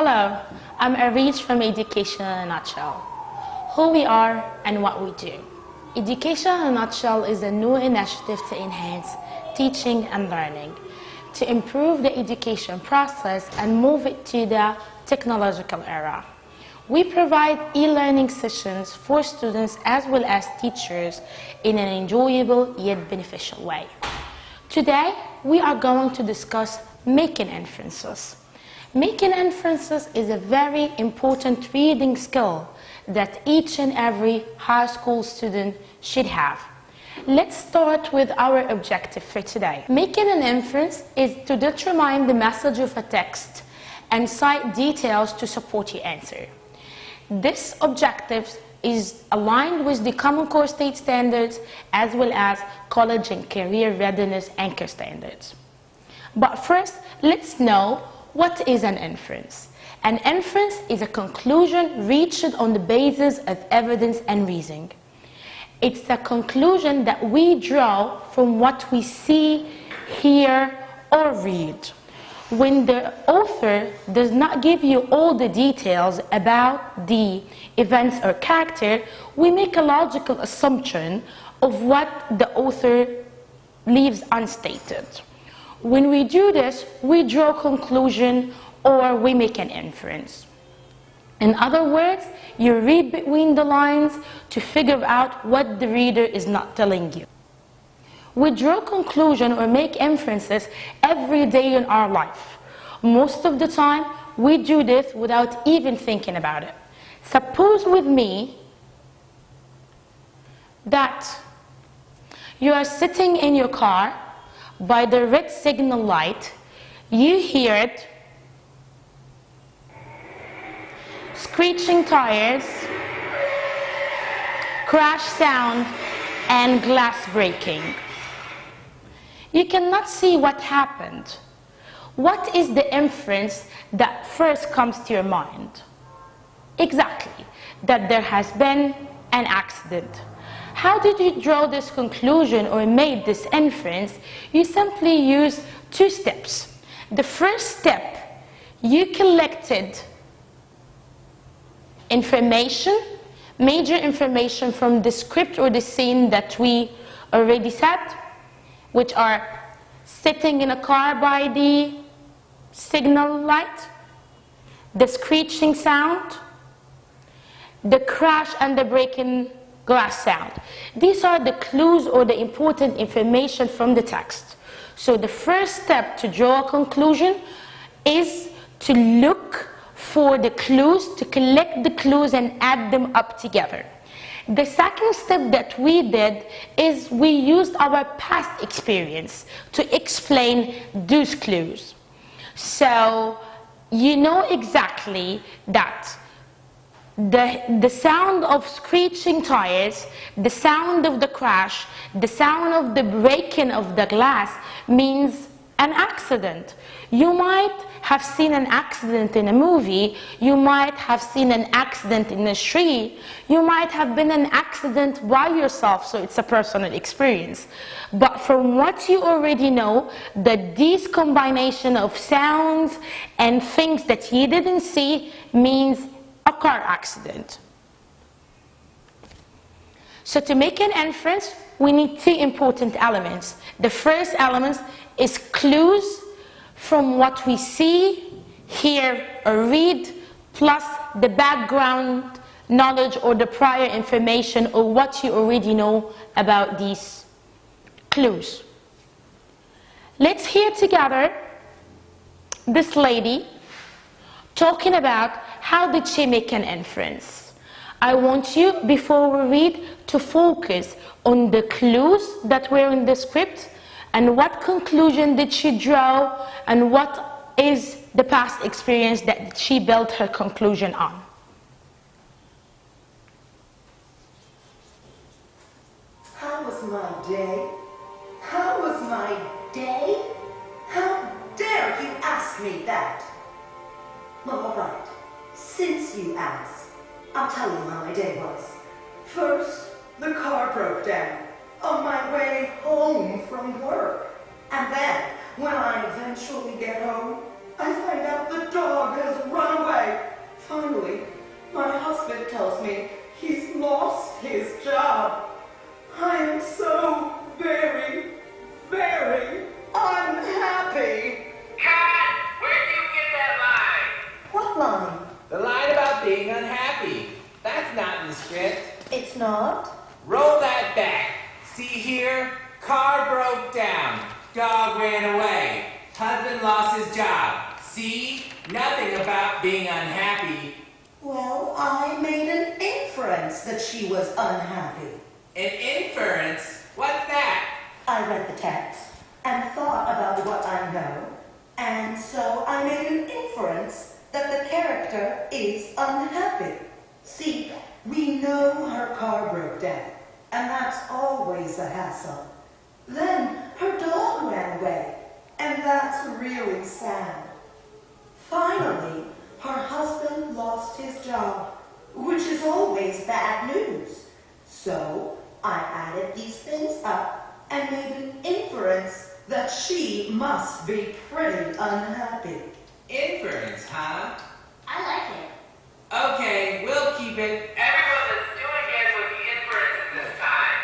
Hello, I'm Areej from Education in a Nutshell. Who we are and what we do. Education in a Nutshell is a new initiative to enhance teaching and learning, to improve the education process and move it to the technological era. We provide e-learning sessions for students as well as teachers in an enjoyable yet beneficial way. Today, we are going to discuss making inferences. Making inferences is a very important reading skill that each and every high school student should have. Let's start with our objective for today. Making an inference is to determine the message of a text and cite details to support your answer. This objective is aligned with the Common Core State Standards as well as College and Career Readiness Anchor Standards. But first, let's know what is an inference. An inference is a conclusion reached on the basis of evidence and reasoning. It's a conclusion that we draw from what we see, hear, or read. When the author does not give you all the details about the events or character, we make a logical assumption of what the author leaves unstated. When we do this, we draw a conclusion or we make an inference. In other words, you read between the lines to figure out what the reader is not telling you. We draw conclusion or make inferences every day in our life. Most of the time, we do this without even thinking about it. Suppose with me that you are sitting in your car by the red signal light, you hear it, screeching tires, crash sound, and glass breaking. You cannot see what happened. What is the inference that first comes to your mind? Exactly, that there has been an accident. How did you draw this conclusion or made this inference? You simply use two steps. The first step, you collected information, major information from the script or the scene that we already said, which are sitting in a car by the signal light, the screeching sound, the crash and the breaking glass sound. These are the clues or the important information from the text. So the first step to draw a conclusion is to look for the clues, to collect the clues and add them up together. The second step that we did is we used our past experience to explain those clues. So you know exactly that the sound of screeching tires, the sound of the crash, the sound of the breaking of the glass means an accident. You might have seen an accident in a movie, you might have seen an accident in a street, you might have been in an accident by yourself, so it's a personal experience. But from what you already know, that this combination of sounds and things that you didn't see means a car accident. So to make an inference, we need two important elements. The first element is clues from what we see, hear, or read, plus the background knowledge or the prior information or what you already know about these clues. Let's hear together this lady talking about how did she make an inference. I want you, before we read, to focus on the clues that were in the script and what conclusion did she draw and what is the past experience that she built her conclusion on. How was my day? How was my day? How dare you ask me that? Well, all right. Since you asked, I'll tell you how my day was. First, the car broke down on my way home from work. And then, when I eventually get home, I find out the dog has run away. Finally, my husband tells me he's lost his job. I am so very, very unhappy. Cut! Where did you get that line? What line? The line about being unhappy. That's not in the script. It's not. Roll that back. See here? Car broke down. Dog ran away. Husband lost his job. See? Nothing about being unhappy. Well, I made an inference that she was unhappy. An inference? What's that? I read the text and thought about what I know, and so I made an inference that the character is unhappy. See, we know her car broke down, and that's always a hassle. Then her dog ran away, and that's really sad. Finally, her husband lost his job, which is always bad news. So I added these things up and made an inference that she must be pretty unhappy. Inference, huh? I like it. Okay, we'll keep it. Everyone, let's do it again with the inferences this time.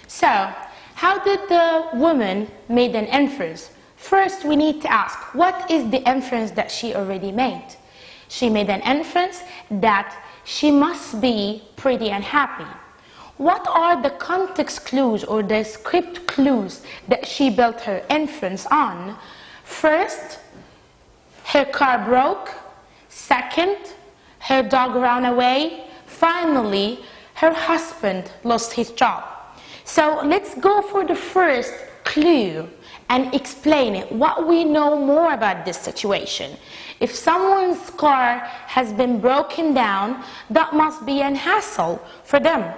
So, how did the woman make an inference? First, we need to ask, what is the inference that she already made? She made an inference that she must be pretty unhappy. What are the context clues or the script clues that she built her inference on? First, her car broke. Second, her dog ran away. Finally, her husband lost his job. So let's go for the first clue and explain it, what we know more about this situation. If someone's car has been broken down, that must be a hassle for them.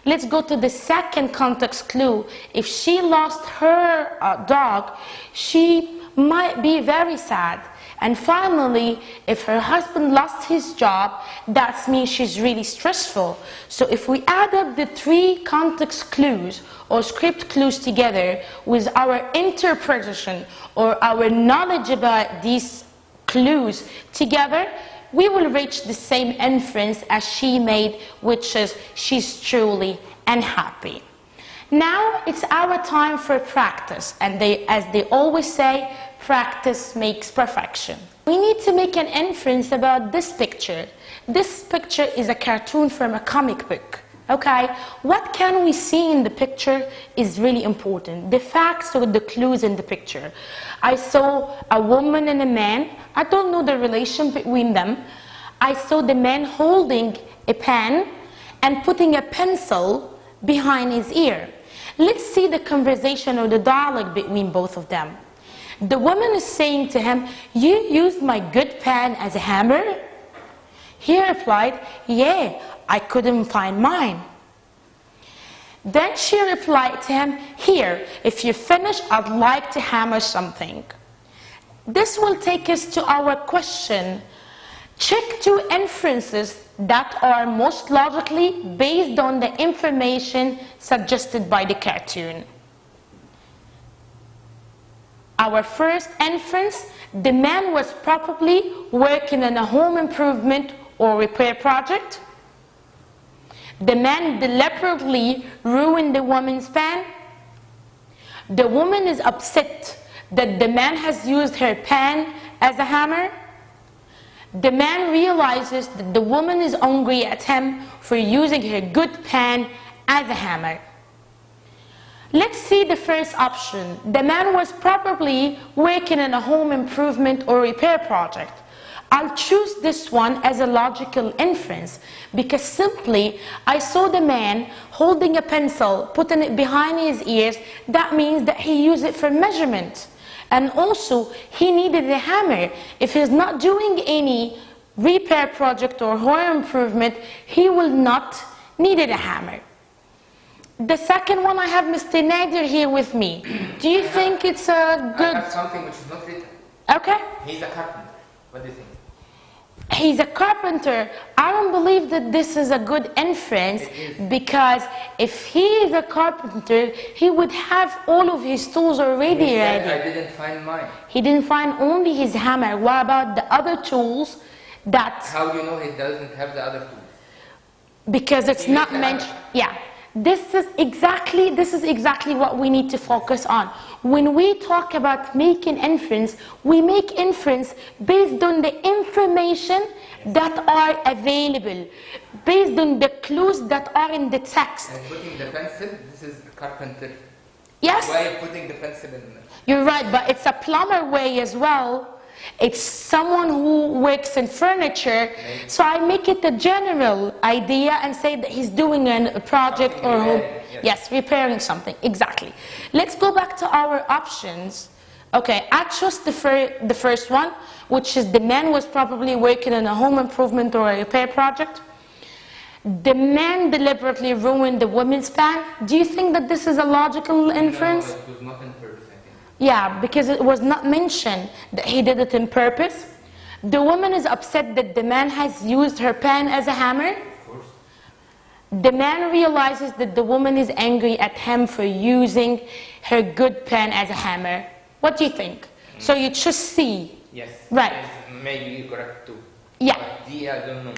Let's go to the second context clue. If she lost her dog, she might be very sad. And finally, if her husband lost his job, that means she's really stressful. So if we add up the three context clues or script clues together with our interpretation or our knowledge about these clues together, we will reach the same inference as she made, which is she's truly unhappy. Now it's our time for practice, and as they always say, practice makes perfection. We need to make an inference about this picture. This picture is a cartoon from a comic book. Okay, what can we see in the picture is really important. The facts or the clues in the picture. I saw a woman and a man. I don't know the relation between them. I saw the man holding a pen and putting a pencil behind his ear. Let's see the conversation or the dialogue between both of them. The woman is saying to him, "You used my good pen as a hammer?" He replied, "Yeah, I couldn't find mine." Then she replied to him, "Here, if you finish, I'd like to hammer something." This will take us to our question. Check two inferences that are most logically based on the information suggested by the cartoon. Our first inference, the man was probably working on a home improvement or repair project. The man deliberately ruined the woman's pen. The woman is upset that the man has used her pen as a hammer. The man realizes that the woman is angry at him for using her good pen as a hammer. Let's see the first option. The man was probably working on a home improvement or repair project. I'll choose this one as a logical inference because simply I saw the man holding a pencil, putting it behind his ears. That means that he used it for measurement. And also he needed a hammer. If he's not doing any repair project or home improvement, he will not need a hammer. The second one, I have Mr. Nader here with me. Do you think it's a good... I have something which is not written. Okay. He's a carpenter. What do you think? He's a carpenter. I don't believe that this is a good inference, because if he is a carpenter, he would have all of his tools already He said, ready. I didn't find mine. He didn't find only his hammer. What about the other tools that... How do you know he doesn't have the other tools? Because it's He not needs the mentioned. hammer. Yeah. This is exactly what we need to focus on. When we talk about making inference, we make inference based on the information that are available, based on the clues that are in the text. And putting the pencil, this is the carpenter. Yes, Why putting the pencil in? you're right, but it's a plumber way as well. It's someone who works in furniture, so I make it a general idea and say that he's doing a project Something or repairing, yes, repairing something. Exactly. Let's go back to our options. Okay, I chose the first one, which is the man was probably working on a home improvement or a repair project. The man deliberately ruined the woman's pan. Do you think that this is a logical inference? No, it was not in purpose, I think. Yeah, because it was not mentioned that he did it on purpose. The woman is upset that the man has used her pen as a hammer. Of course. The man realizes that the woman is angry at him for using her good pen as a hammer. What do you think? So you choose C. Yes. Right. Yes, maybe correct too. Yeah. But D, I don't know.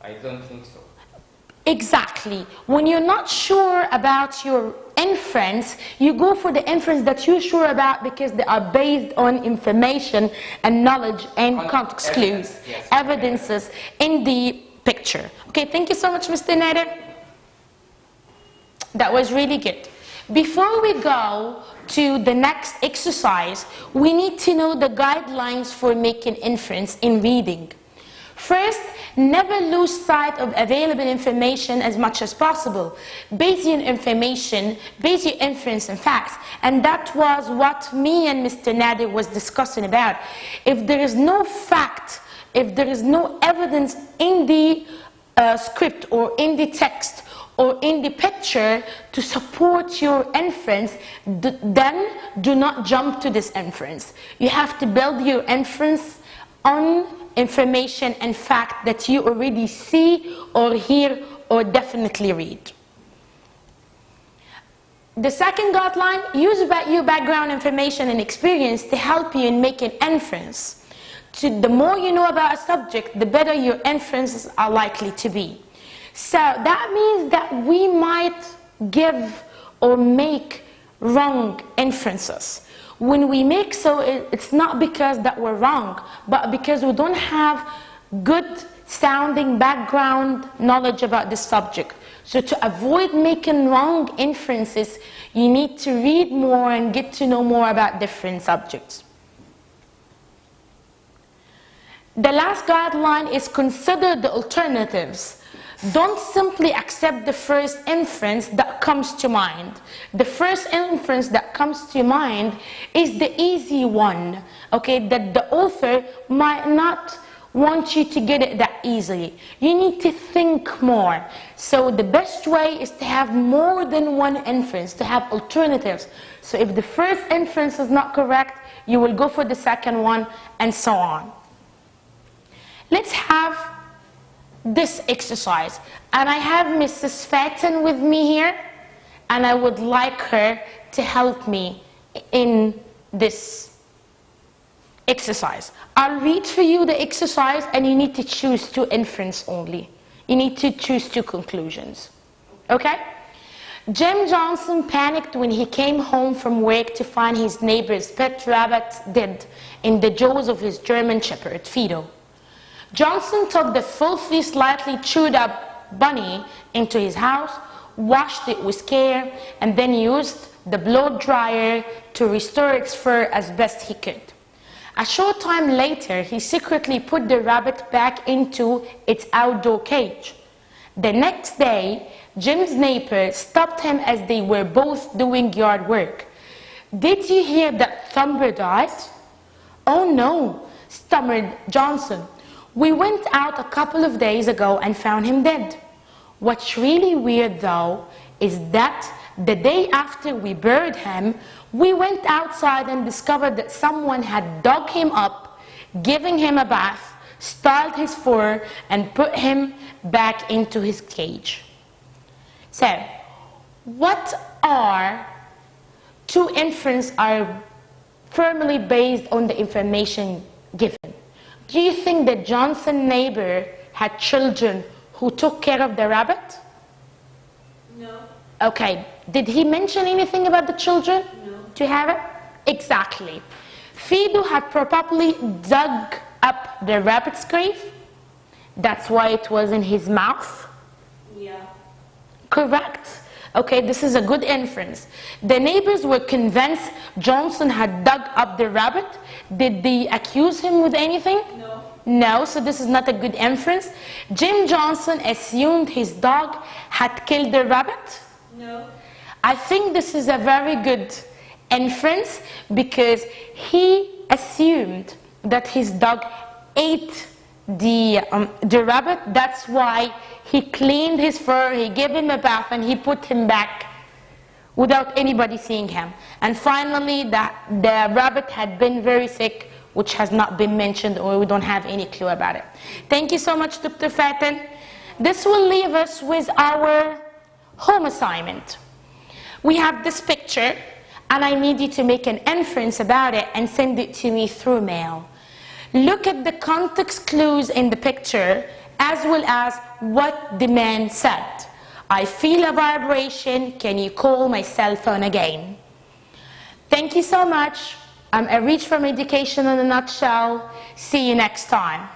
I don't think so. Exactly. When you're not sure about your inference, you go for the inference that you're sure about because they are based on information and knowledge and context clues, yes. evidences in the picture. Okay, thank you so much, Mr. Nader. That was really good. Before we go to the next exercise, we need to know the guidelines for making inference in reading. First, never lose sight of available information as much as possible. Base your information, base your inference in facts. And that was what me and Mr. Nader was discussing about. If there is no fact, if there is no evidence in the script or in the text or in the picture to support your inference, then do not jump to this inference. You have to build your inference on information and fact that you already see or hear or definitely read. The second guideline, use your background information and experience to help you in making inference. The more you know about a subject, the better your inferences are likely to be. So that means that we might give or make wrong inferences. When we make so, it's not because that we're wrong, but because we don't have good sounding background knowledge about this subject. So to avoid making wrong inferences, you need to read more and get to know more about different subjects. The last guideline is consider the alternatives. Don't simply accept the first inference that comes to mind. The first inference that comes to mind is the easy one, okay, that the author might not want you to get it that easily. You need to think more. So the best way is to have more than one inference, to have alternatives. So if the first inference is not correct, you will go for the second one, and so on. Let's have this exercise, and I have Mrs. Fatten with me here, and I would like her to help me in this exercise. I'll read for you the exercise, and you need to choose two inference only. You need to choose two conclusions. Okay? Jim Johnson panicked when he came home from work to find his neighbor's pet rabbit dead in the jaws of his German Shepherd, Fido. Johnson took the filthy, slightly chewed up bunny into his house, washed it with care, and then used the blow dryer to restore its fur as best he could. A short time later, he secretly put the rabbit back into its outdoor cage. The next day, Jim's neighbor stopped him as they were both doing yard work. "Did you hear that Thumper died?" "Oh no," stammered Johnson. "We went out a couple of days ago and found him dead." What's really weird though is that the day after we buried him, we went outside and discovered that someone had dug him up, giving him a bath, styled his fur, and put him back into his cage. So, what are two inferences are firmly based on the information given? Do you think that Johnson's neighbor had children who took care of the rabbit? No. Okay, did he mention anything about the children? No. To have it? Exactly. Fido had probably dug up the rabbit's grave. That's why it was in his mouth. Yeah. Correct. Okay, this is a good inference. The neighbors were convinced Johnson had dug up the rabbit. Did they accuse him with anything? No. No, so this is not a good inference. Jim Johnson assumed his dog had killed the rabbit. No. I think this is a very good inference because he assumed that his dog ate the rabbit. That's why he cleaned his fur, he gave him a bath, and he put him back without anybody seeing him. And finally, the rabbit had been very sick, which has not been mentioned, or we don't have any clue about it. Thank you so much, Dr. Fatin. This will leave us with our home assignment. We have this picture, and I need you to make an inference about it and send it to me through mail. Look at the context clues in the picture, as well as what the man said. I feel a vibration. Can you call my cell phone again? Thank you so much. I'm Areej from Education in a Nutshell. See you next time.